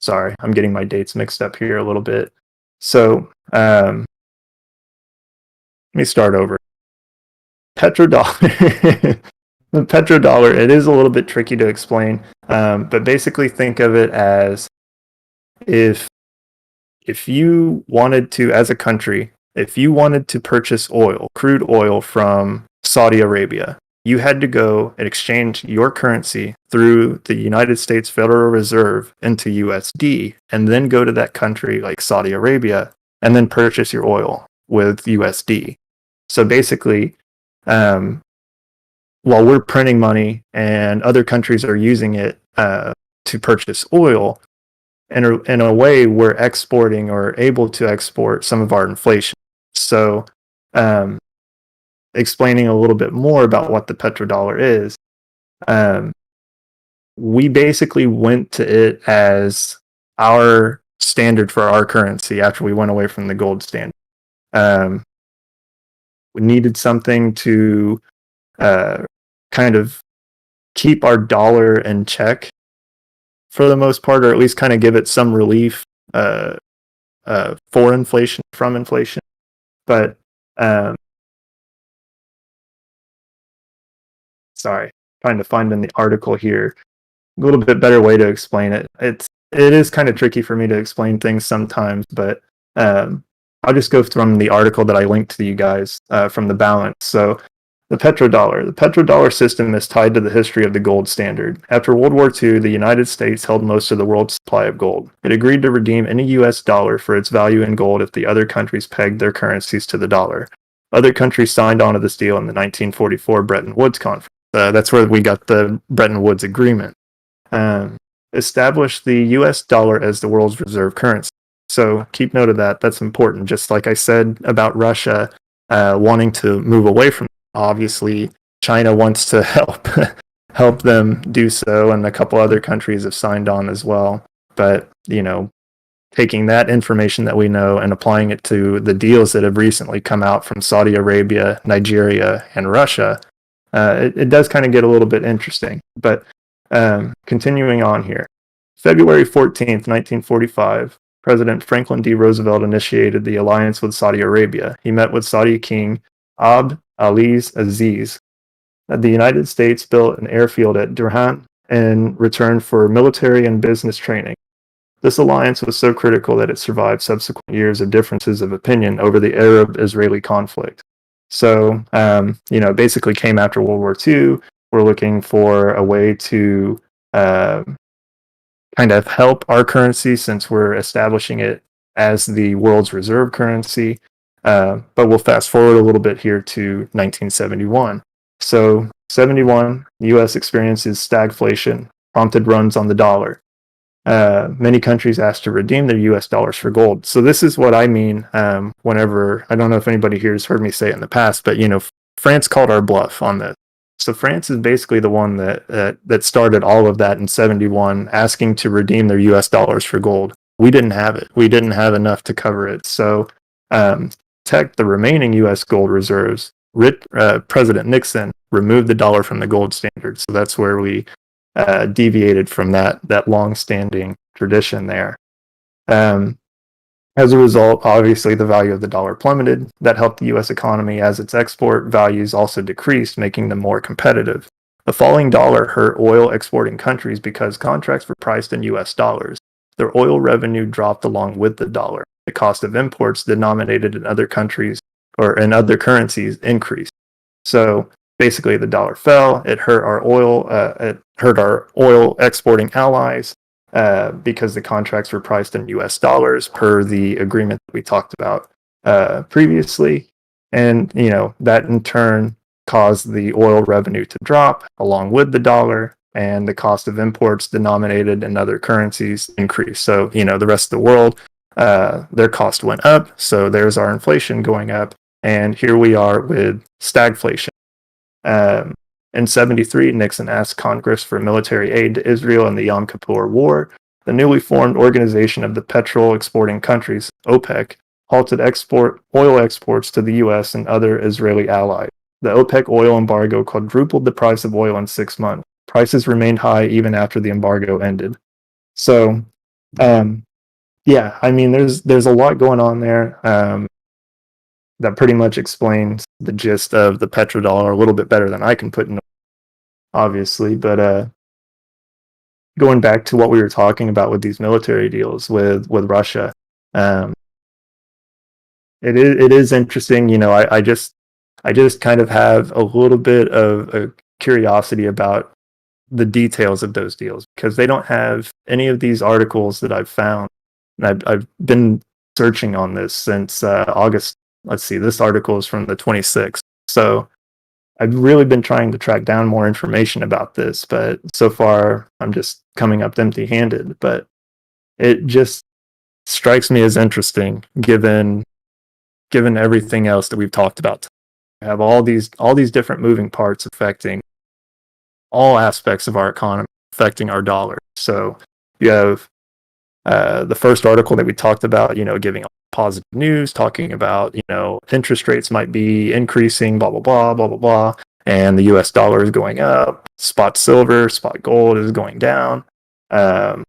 sorry, I'm getting my dates mixed up here a little bit. So let me start over. Petrodollar. The petrodollar, it is a little bit tricky to explain, but basically think of it as if you wanted to, as a country, if you wanted to purchase oil, crude oil from Saudi Arabia, you had to go and exchange your currency through the United States Federal Reserve into USD, and then go to that country like Saudi Arabia, and then purchase your oil with USD. So basically, while we're printing money and other countries are using it to purchase oil, in a way, we're exporting or able to export some of our inflation. So explaining a little bit more about what the petrodollar is, we basically went to it as our standard for our currency after we went away from the gold standard. We needed something to kind of keep our dollar in check for the most part, or at least kind of give it some relief for inflation, from inflation. But sorry, trying to find in the article here a little bit better way to explain it. It is kind of tricky for me to explain things sometimes, but I'll just go from the article that I linked to you guys from the balance. So the petrodollar. The petrodollar system is tied to the history of the gold standard. After World War II, the United States held most of the world's supply of gold. It agreed to redeem any U.S. dollar for its value in gold if the other countries pegged their currencies to the dollar. Other countries signed on to this deal in the 1944 Bretton Woods Conference. That's where we got the Bretton Woods Agreement. Established the U.S. dollar as the world's reserve currency. So keep note of that. That's important. Just like I said about Russia wanting to move away from it. Obviously, China wants to help them do so, and a couple other countries have signed on as well. But, taking that information that we know and applying it to the deals that have recently come out from Saudi Arabia, Nigeria, and Russia, it does kind of get a little bit interesting. But continuing on here, February 14th, 1945, President Franklin D. Roosevelt initiated the alliance with Saudi Arabia. He met with Saudi King Abd Aziz. The United States built an airfield at Durhan in return for military and business training. This alliance was so critical that it survived subsequent years of differences of opinion over the Arab-Israeli conflict. So, basically came after World War II. We're looking for a way to kind of help our currency since we're establishing it as the world's reserve currency. But we'll fast forward a little bit here to 1971. So 71, the U.S. experiences stagflation, prompted runs on the dollar. Many countries asked to redeem their U.S. dollars for gold. So this is what I mean whenever, I don't know if anybody here has heard me say it in the past, but France called our bluff on this. So France is basically the one that started all of that in 71, asking to redeem their U.S. dollars for gold. We didn't have it. We didn't have enough to cover it. So protect the remaining U.S. gold reserves, President Nixon removed the dollar from the gold standard. So that's where we deviated from that long-standing tradition there. As a result, obviously, the value of the dollar plummeted. That helped the U.S. economy as its export values also decreased, making them more competitive. The falling dollar hurt oil exporting countries because contracts were priced in U.S. dollars. Their oil revenue dropped along with the dollar. The cost of imports denominated in other countries or in other currencies increased. So basically, the dollar fell. It hurt our oil. It hurt our oil exporting allies because the contracts were priced in U.S. dollars per the agreement that we talked about previously, and that in turn caused the oil revenue to drop along with the dollar, and the cost of imports denominated in other currencies increased. So the rest of the world, their cost went up. So there's our inflation going up, and here we are with stagflation. In 73, Nixon asked Congress for military aid to Israel in the Yom Kippur War. The newly formed Organization of the Petrol Exporting Countries, OPEC, halted oil exports to the U.S. and other Israeli allies. The OPEC oil embargo quadrupled the price of oil in 6 months. Prices remained high even after the embargo ended. So, there's a lot going on there. That pretty much explains the gist of the petrodollar a little bit better than I can put in, obviously. But going back to what we were talking about with these military deals with Russia, it is interesting. I just kind of have a little bit of a curiosity about the details of those deals because they don't have any of these articles that I've found. And I've been searching on this since August. Let's see, this article is from the 26th. So I've really been trying to track down more information about this, but so far I'm just coming up empty-handed. But it just strikes me as interesting given everything else that we've talked about. We have all these different moving parts affecting all aspects of our economy, affecting our dollar. So you have the first article that we talked about, giving positive news, talking about, interest rates might be increasing, blah, blah, blah, blah, blah, blah. and the US dollar is going up. Spot silver, spot gold is going down. Um,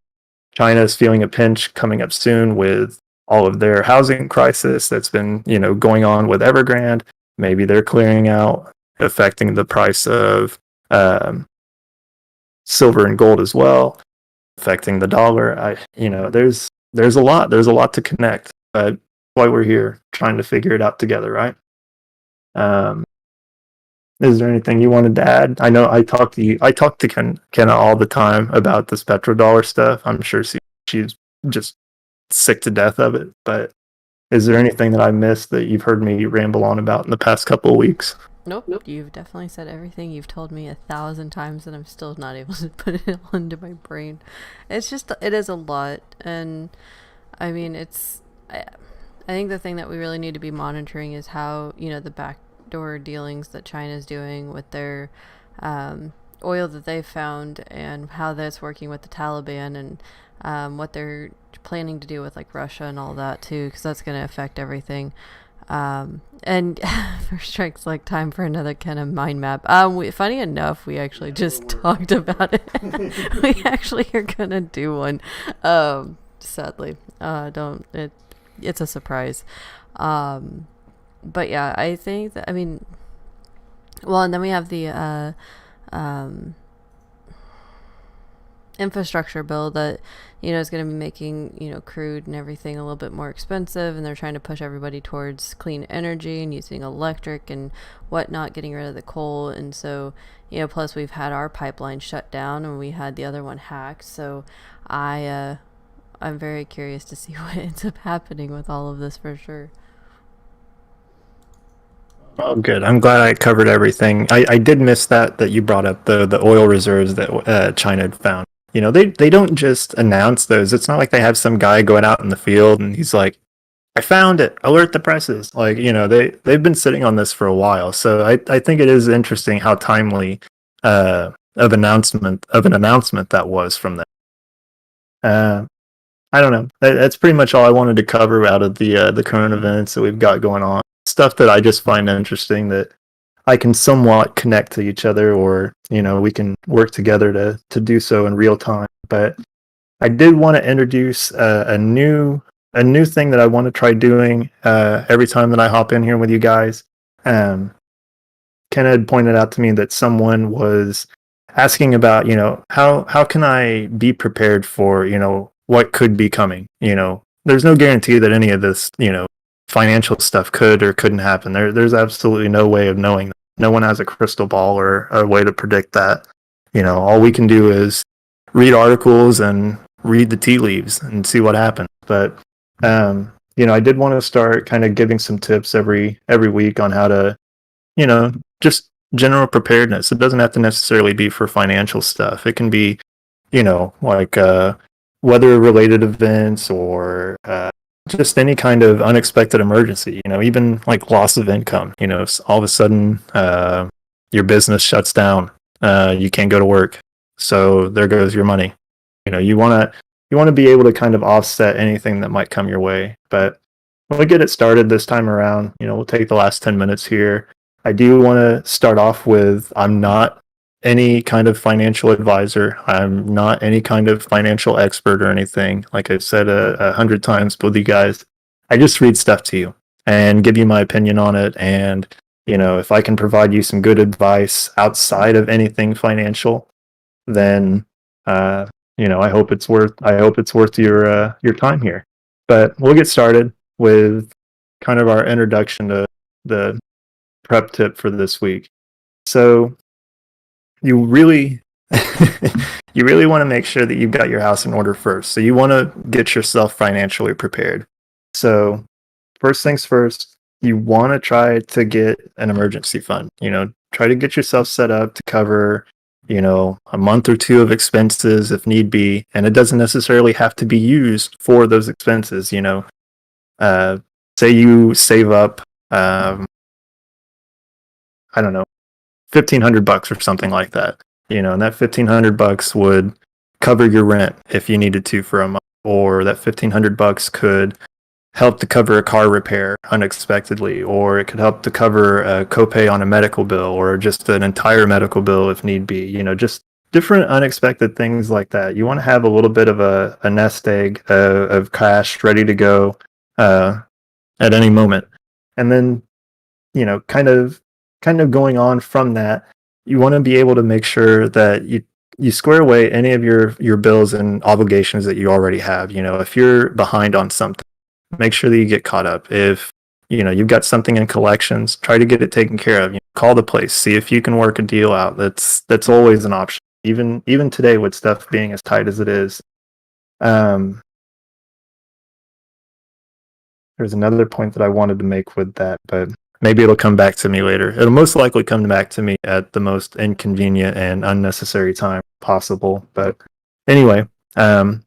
China is feeling a pinch coming up soon with all of their housing crisis that's been, going on with Evergrande. Maybe they're clearing out, affecting the price of silver and gold as well, affecting the dollar. There's a lot to connect, but why we're here trying to figure it out together, right? Um, is there anything you wanted to add? I know I talk to Kenna all the time about this petrodollar stuff. I'm sure she's just sick to death of it. But is there anything that I missed that you've heard me ramble on about in the past couple of weeks? Nope, you've definitely said everything you've told me 1,000 times, and I'm still not able to put it all into my brain. It is a lot, and I mean, I think the thing that we really need to be monitoring is how, the backdoor dealings that China's doing with their oil that they've found, and how that's working with the Taliban, and what they're planning to do with like Russia and all that too, because that's going to affect everything. And First Strike's like time for another kind of mind map. Funny enough, we actually just talked about it. We actually are gonna do one. Sadly, don't it? It's a surprise. But yeah, I think that, I mean, well, and then we have the infrastructure bill that is going to be making crude and everything a little bit more expensive, and they're trying to push everybody towards clean energy and using electric and whatnot, getting rid of the coal. And so plus we've had our pipeline shut down and we had the other one hacked. So I'm very curious to see what ends up happening with all of this, for sure. Oh, good. I'm glad I covered everything. I did miss that you brought up the oil reserves that China had found. They don't just announce those. It's not like they have some guy going out in the field and he's like, I found it. Alert the presses. Like, they've been sitting on this for a while. So I think it is interesting how timely of an announcement that was from them. I don't know. That's pretty much all I wanted to cover out of the current events that we've got going on. Stuff that I just find interesting that I can somewhat connect to each other, or we can work together to do so in real time. But I did want to introduce a new thing that I want to try doing every time that I hop in here with you guys. Ken had pointed out to me that someone was asking about how can I be prepared for what could be coming. There's no guarantee that any of this financial stuff could or couldn't happen. There's absolutely no way of knowing. No one has a crystal ball or a way to predict that. All we can do is read articles and read the tea leaves and see what happens. But I did want to start kind of giving some tips every week on how to, just general preparedness. It doesn't have to necessarily be for financial stuff. It can be, like weather related events, or just any kind of unexpected emergency, even like loss of income, all of a sudden your business shuts down, you can't go to work, so there goes your money. You want to be able to kind of offset anything that might come your way. But when we get it started this time around, we'll take the last 10 minutes here. I do want to start off with, I'm not any kind of financial advisor. I'm not any kind of financial expert or anything. Like I've said 100 times with you guys, I just read stuff to you and give you my opinion on it. And, if I can provide you some good advice outside of anything financial, then, I hope it's worth your time here. But we'll get started with kind of our introduction to the prep tip for this week. So you really want to make sure that you've got your house in order first. So you want to get yourself financially prepared. So first things first, you want to try to get an emergency fund. Try to get yourself set up to cover, a month or two of expenses if need be. And it doesn't necessarily have to be used for those expenses. Say you save up, I don't know, $1,500 or something like that. And that $1,500 would cover your rent if you needed to for a month, or that $1,500 could help to cover a car repair unexpectedly, or it could help to cover a copay on a medical bill, or just an entire medical bill if need be. Just different unexpected things like that. You want to have a little bit of a nest egg of cash ready to go at any moment. And then, kind of going on from that, you want to be able to make sure that you square away any of your bills and obligations that you already have. If you're behind on something, make sure that you get caught up. If you've got something in collections, try to get it taken care of. Call the place, see if you can work a deal out. That's always an option. Even today, with stuff being as tight as it is. There's another point that I wanted to make with that, but maybe it'll come back to me later. It'll most likely come back to me at the most inconvenient and unnecessary time possible. But anyway, you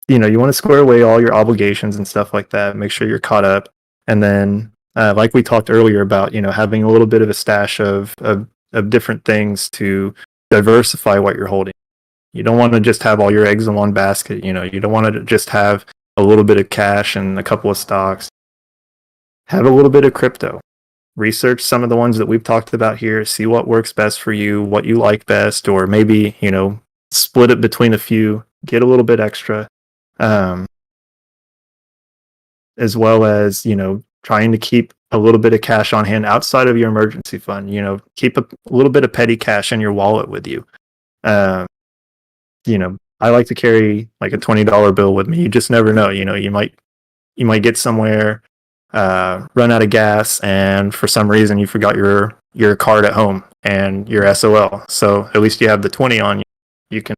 want to square away all your obligations and stuff like that. Make sure you're caught up. And then, like we talked earlier about, having a little bit of a stash of different things to diversify what you're holding. You don't want to just have all your eggs in one basket. You don't want to just have a little bit of cash and a couple of stocks. Have a little bit of crypto. Research some of the ones that we've talked about here. See what works best for you, what you like best, or maybe, split it between a few. Get a little bit extra. As well as, trying to keep a little bit of cash on hand outside of your emergency fund. Keep a little bit of petty cash in your wallet with you. I like to carry like a $20 bill with me. You just never know. You might get somewhere, run out of gas, and for some reason you forgot your card at home and your SOL. So at least you have the 20 on you. You can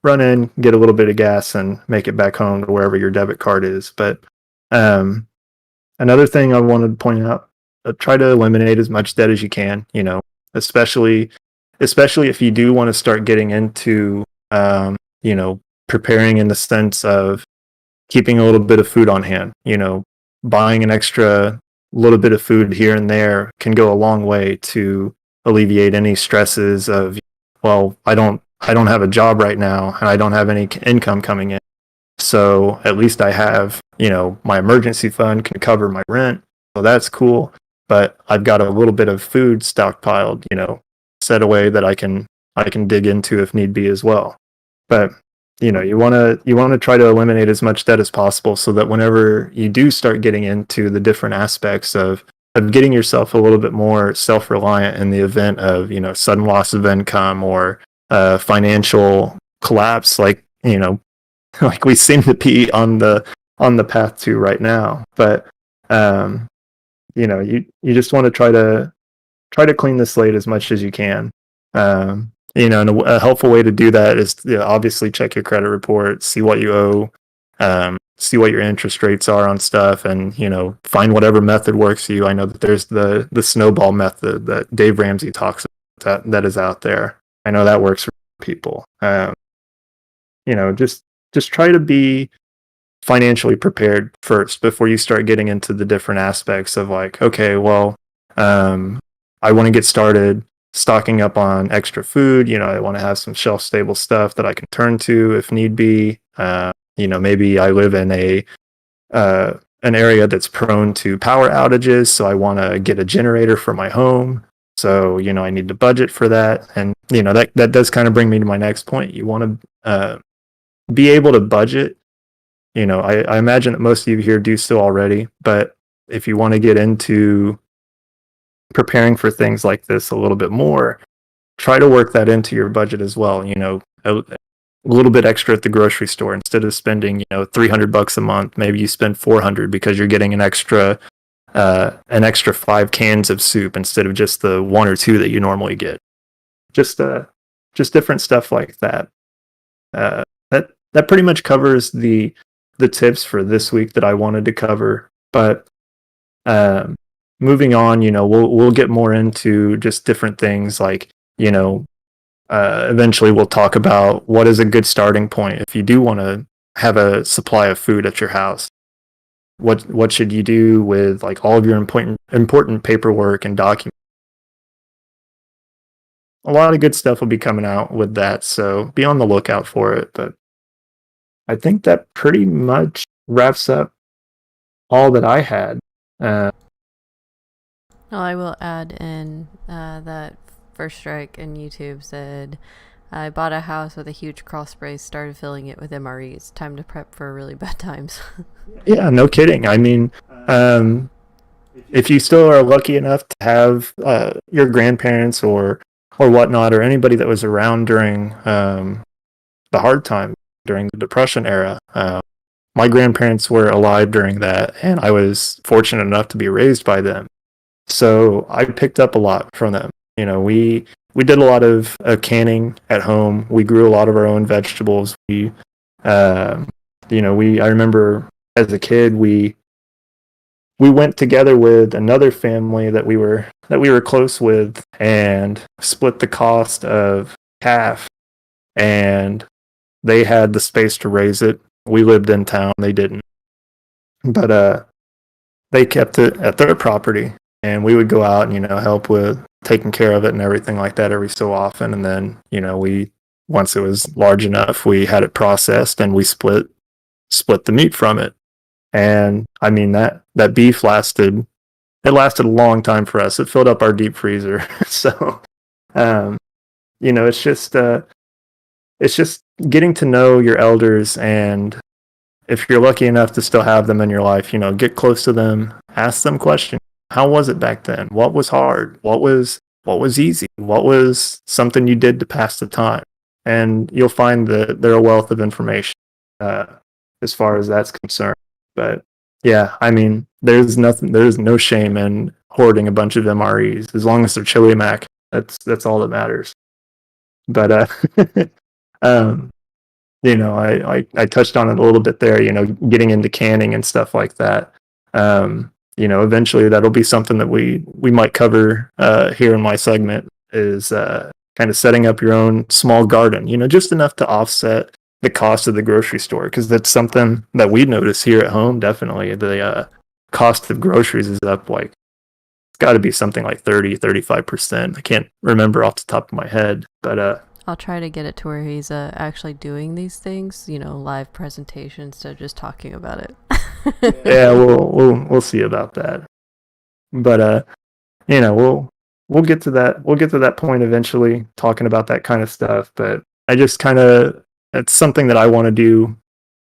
run in, get a little bit of gas, and make it back home to wherever your debit card is. But another thing I wanted to point out: try to eliminate as much debt as you can. Especially if you do want to start getting into preparing in the sense of keeping a little bit of food on hand. Buying an extra little bit of food here and there can go a long way to alleviate any stresses of, well, I don't have a job right now and I don't have any income coming in. So at least I have, my emergency fund can cover my rent. So that's cool. But I've got a little bit of food stockpiled, set away that I can dig into if need be as well. But you want to try to eliminate as much debt as possible, so that whenever you do start getting into the different aspects of getting yourself a little bit more self-reliant in the event of sudden loss of income or financial collapse, like like we seem to be on the path to right now. But you just want to try to clean the slate as much as you can. And a helpful way to do that is obviously check your credit report, see what you owe, see what your interest rates are on stuff, and find whatever method works for you. I know that there's the snowball method that Dave Ramsey talks about that is out there. I know that works for people. Just try to be financially prepared first before you start getting into the different aspects of like, okay, well, I want to get started stocking up on extra food. I want to have some shelf stable stuff that I can turn to if need be. Maybe I live in an area that's prone to power outages, so I want to get a generator for my home. So, I need to budget for that. And, that does kind of bring me to my next point. You want to be able to budget. I imagine that most of you here do so already, but if you want to get into preparing for things like this a little bit more, try to work that into your budget as well. A little bit extra at the grocery store. Instead of spending $300 a month, maybe you spend $400 because you're getting an extra 5 cans of soup instead of just the 1 or 2 that you normally get. Just different stuff like that. That pretty much covers the tips for this week that I wanted to cover. But moving on, we'll get more into just different things like, eventually we'll talk about what is a good starting point if you do want to have a supply of food at your house. What should you do with like all of your important paperwork and documents? A lot of good stuff will be coming out with that, so be on the lookout for it. But I think that pretty much wraps up all that I had. Uh, Well, I will add in that First Strike and YouTube said, I bought a house with a huge crawl space, started filling it with MREs. Time to prep for really bad times. yeah, no kidding. I mean, um, if you still are lucky enough to have your grandparents or whatnot, or anybody that was around during the hard time during the Depression era, my grandparents were alive during that, and I was fortunate enough to be raised by them. So I picked up a lot from them. You know, we did a lot of canning at home. We grew a lot of our own vegetables. Uh, we I remember as a kid we went together with another family that we were close with and split the cost of calf, and they had the space to raise it. We lived in town, they didn't. But they kept it at their property, and we would go out and help with taking care of it and everything like that every so often. And then we once it was large enough, we had it processed and we split the meat from it. And I mean that beef lasted a long time for us. It filled up our deep freezer. So um, it's just getting to know your elders, and if you're lucky enough to still have them in your life, get close to them, ask them questions. How was it back then? What was hard? What was easy? What was something you did to pass the time? And you'll find that they're a wealth of information uh, as far as that's concerned. But yeah, I mean, there's no shame in hoarding a bunch of MREs as long as they're chili mac. That's all that matters. But um, I touched on it a little bit there, getting into canning and stuff like that. Eventually that'll be something that we might cover here in my segment is kind of setting up your own small garden, just enough to offset the cost of the grocery store, because that's something that we notice here at home. Definitely the cost of groceries is up, like it's got to be something like 35%. I can't remember off the top of my head, but I'll try to get it to where he's actually doing these things, live presentation instead of just talking about it. yeah, we'll see about that. But we'll get to that. We'll get to that point eventually, talking about that kind of stuff. But I just it's something that I want to do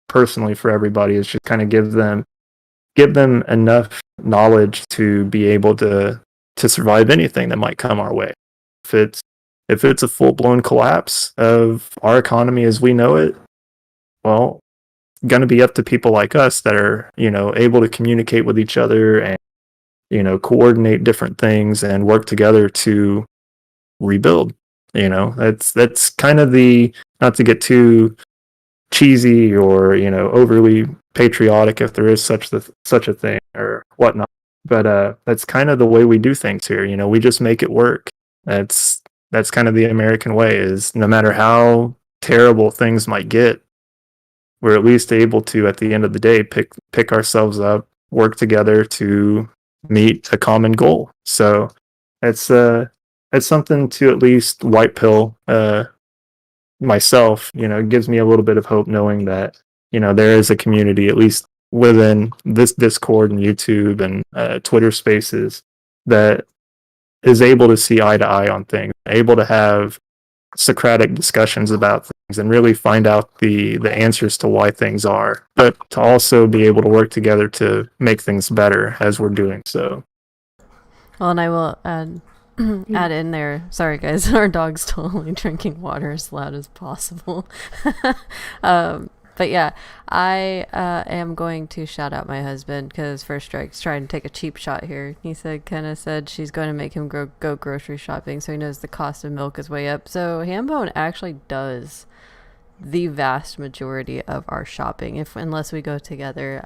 personally for everybody, is just kind of give them enough knowledge to be able to survive anything that might come our way. If it's a full-blown collapse of our economy as we know it, well, it's going to be up to people like us that are, able to communicate with each other and, coordinate different things and work together to rebuild. That's kind of not to get too cheesy or, overly patriotic, if there is such a thing or whatnot. But that's kind of the way we do things here. We just make it work. That's kind of the American way, is no matter how terrible things might get, we're at least able to, at the end of the day, pick ourselves up, work together to meet a common goal. So it's something to at least white pill myself. It gives me a little bit of hope knowing that there is a community, at least within this Discord and YouTube and Twitter Spaces, that is able to see eye to eye on things, able to have Socratic discussions about things and really find out the answers to why things are, but to also be able to work together to make things better as we're doing so. Well, and I will add in there, sorry guys, our dog's totally drinking water as loud as possible. But yeah, I am going to shout out my husband, because First Strike's trying to take a cheap shot here. He said she's going to make him go grocery shopping, so he knows the cost of milk is way up. So HamBone actually does the vast majority of our shopping, unless we go together.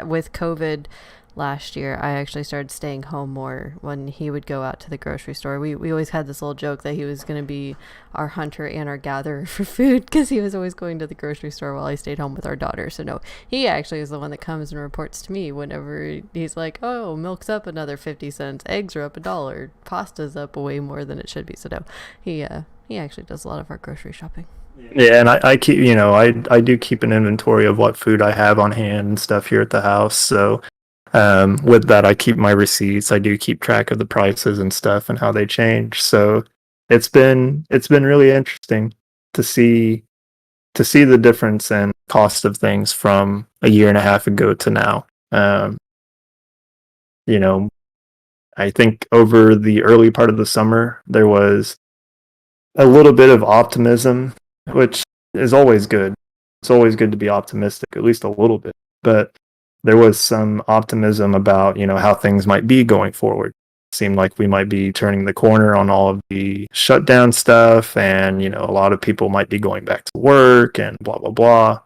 With COVID last year, I actually started staying home more when he would go out to the grocery store. We always had this little joke that he was going to be our hunter and our gatherer for food, because he was always going to the grocery store while I stayed home with our daughter. So no, he actually is the one that comes and reports to me whenever he's like, oh, milk's up another 50 cents, eggs are up $1, pasta's up way more than it should be. So no, he actually does a lot of our grocery shopping. Yeah, and I keep, I do keep an inventory of what food I have on hand and stuff here at the house. So, with that, I keep my receipts. I do keep track of the prices and stuff and how they change. So, it's been really interesting to see the difference in cost of things from a year and a half ago to now. You know, I think over the early part of the summer, there was a little bit of optimism, which is always good. It's always good to be optimistic, at least a little bit. But there was some optimism about, how things might be going forward. It seemed like we might be turning the corner on all of the shutdown stuff, and a lot of people might be going back to work and blah blah blah.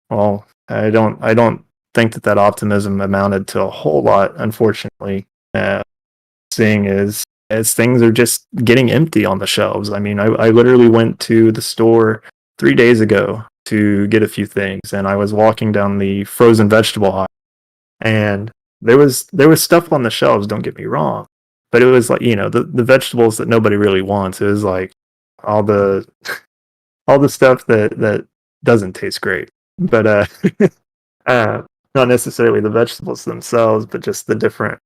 Well, I don't think that optimism amounted to a whole lot, unfortunately. Seeing as things are just getting empty on the shelves. I mean, I literally went to the store 3 days ago to get a few things, and I was walking down the frozen vegetable aisle, and there was stuff on the shelves. Don't get me wrong, but it was like the vegetables that nobody really wants. It was like all the all the stuff that doesn't taste great, but uh, not necessarily the vegetables themselves, but just the different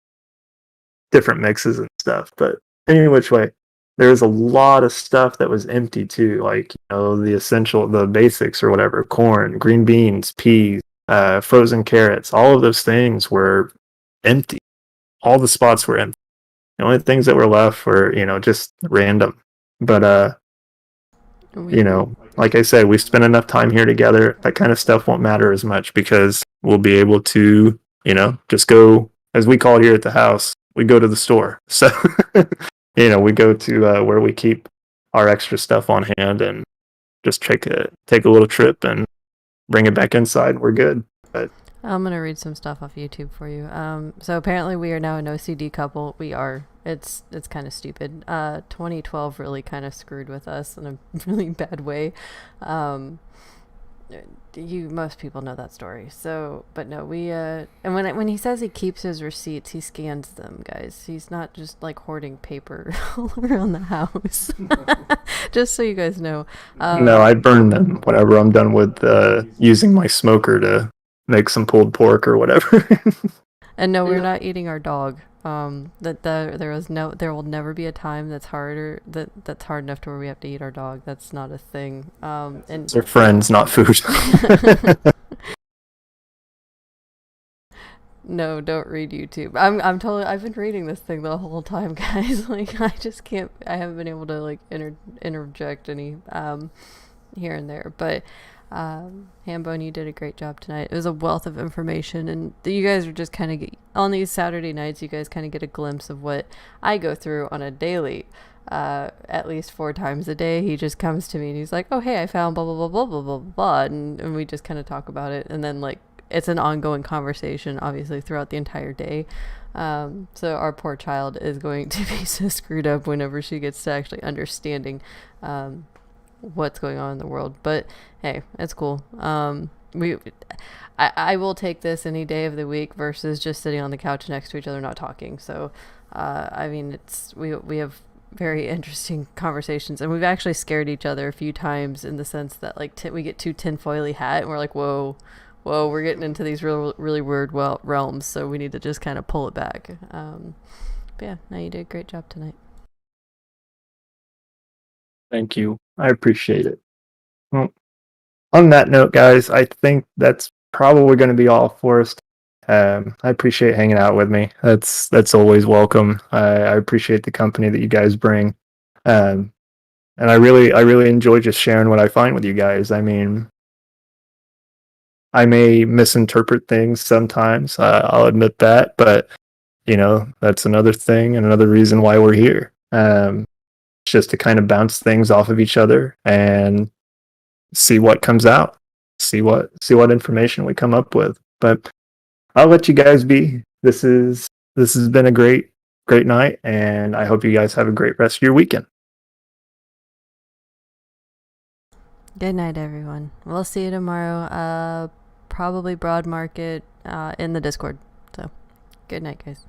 mixes and stuff. But any which way, there was a lot of stuff that was empty too, like the essential, the basics or whatever: corn, green beans, peas, frozen carrots. All of those things were empty. All the spots were empty. The only things that were left were just random. But We like I said, we spent enough time here together. That kind of stuff won't matter as much because we'll be able to, just go, as we call it here at the house, we go to the store. So, we go to where we keep our extra stuff on hand and just take a little trip and bring it back inside. We're good. But I'm gonna read some stuff off YouTube for you. So apparently we are now an OCD couple. We are. It's kind of stupid. 2012 really kind of screwed with us in a really bad way. Um, most people know that story. So, but no, we and when he says he keeps his receipts, he scans them, guys. He's not just like hoarding paper all around the house. Just so you guys know. no, I burn them whenever I'm done with using my smoker to make some pulled pork or whatever. And no, we're not eating our dog. There will never be a time that's that's hard enough to where we have to eat our dog. That's not a thing. And They're friends, not food. no, don't read YouTube. I've been reading this thing the whole time, guys. Like I just can't. I haven't been able to like interject any here and there, but. HamBone, you did a great job tonight. It was a wealth of information, and you guys are just kind of on these Saturday nights. You guys kind of get a glimpse of what I go through on a daily, at least 4 times a day. He just comes to me and he's like, "Oh, hey, I found blah blah blah blah blah blah blah," and we just kind of talk about it, and then like it's an ongoing conversation, obviously throughout the entire day. So our poor child is going to be so screwed up whenever she gets to actually understanding. What's going on in the world, but hey, it's cool. I will take this any day of the week versus just sitting on the couch next to each other not talking. So I mean, we have very interesting conversations, and we've actually scared each other a few times in the sense that like we get too tinfoily hat and we're like, whoa, we're getting into these really weird realms, so we need to just kind of pull it back. But yeah, no, you did a great job tonight. Thank you. I appreciate it. Well, on that note, guys, I think that's probably going to be all for us. I appreciate hanging out with me. That's always welcome. I appreciate the company that you guys bring, um, and I really enjoy just sharing what I find with you guys. I mean, I may misinterpret things sometimes. I'll admit that, but that's another thing and another reason why we're here. Just to kind of bounce things off of each other and see what comes out, see what information we come up with. But I'll let you guys be. This has been a great night, and I hope you guys have a great rest of your weekend. Good night, everyone. We'll see you tomorrow. Probably Broad Market in the Discord. So, good night, guys.